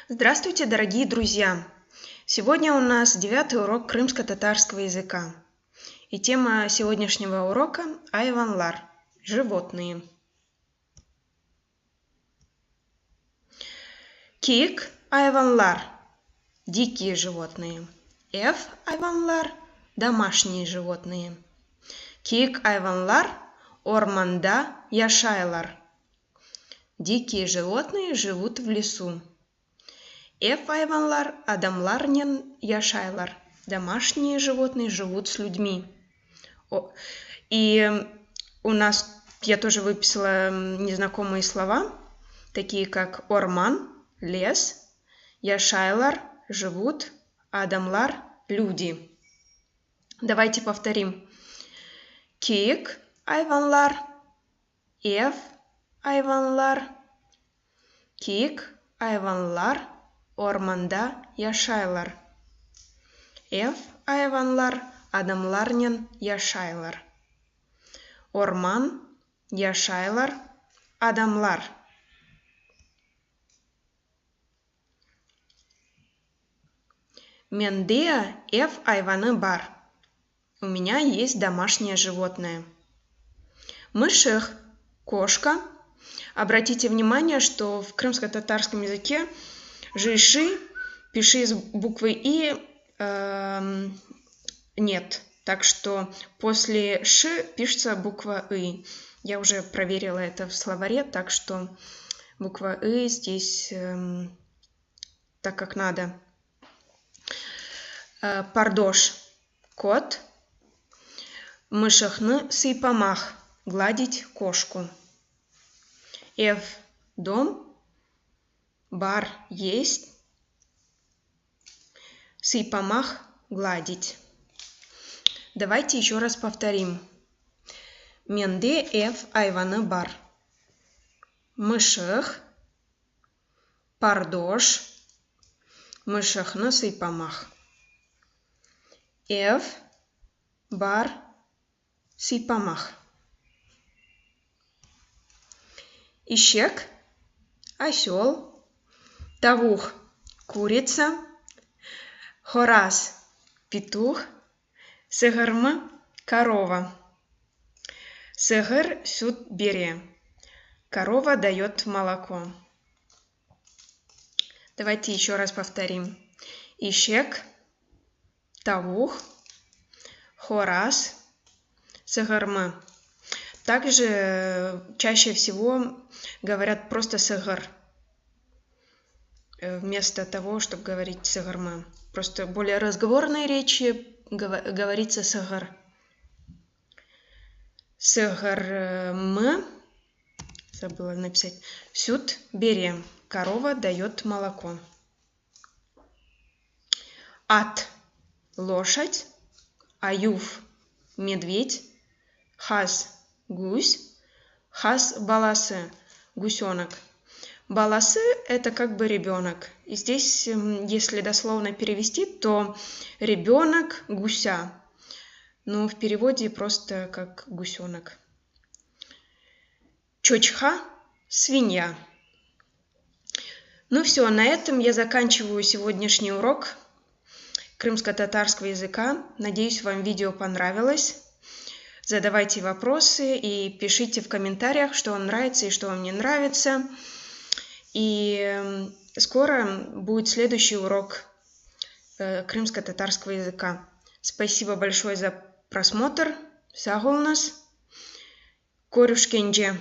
Здравствуйте, дорогие друзья! Сегодня у нас 9-й урок крымско-татарского языка. И тема сегодняшнего урока – айванлар – животные. Кик айванлар – дикие животные. Эф айванлар – домашние животные. Кик айванлар – орманда яшайлар. Дикие животные живут в лесу. Эф айванлар адамларнен яшайлар. Домашние животные живут с людьми. И у нас я тоже выписала незнакомые слова, такие как орман – лес, яшайлар – живут, адамлар – люди. Давайте повторим. Кик айванлар, эф айванлар, кик айванлар, орманда яшайлар. Эф айванлар адамларнен яшайлар. Орман яшайлар адамлар. Мендеа эф айваны бар. У меня есть домашнее животное. Мышех – кошка. Обратите внимание, что в крымско-татарском языке жиши, пиши с буквы И нет. Так что после Ш пишется буква И. Я уже проверила это в словаре, так что буква И здесь так как надо. Пардош – кот. Мышахны сыйпамах – гладить кошку. Эв – дом. Бар – есть. Сыйпамах – гладить. Давайте еще раз повторим. Менде эв айваны бар. Мышех. Пардош. Мышахны сыйпамах. Эв бар сыйпамах. Ищек – осел. Тавух – курица. Хорас – петух. Сыгырмы – корова. Сыгыр – süt бере. Корова дает молоко. Давайте еще раз повторим. Ищек, тавух, хорас, сыгырмы. Также чаще всего говорят просто сыгыр, вместо того, чтобы говорить сыгырмы. Просто более разговорной речи говорится сыгыр. Сыгырмы, забыла написать, süt бере. Корова дает молоко. Ат – лошадь. Аюф – медведь. Хас – гусь. Хас – баласы – гусенок. Баласы – это как бы ребенок. И здесь, если дословно перевести, то ребенок гуся. Но в переводе просто как гусенок. Чочха – свинья. Ну все, на этом я заканчиваю сегодняшний урок крымско-татарского языка. Надеюсь, вам видео понравилось. Задавайте вопросы и пишите в комментариях, что вам нравится и что вам не нравится. И скоро будет следующий урок крымско-татарского языка. Спасибо большое за просмотр. Сагулнас. Корюшкенже.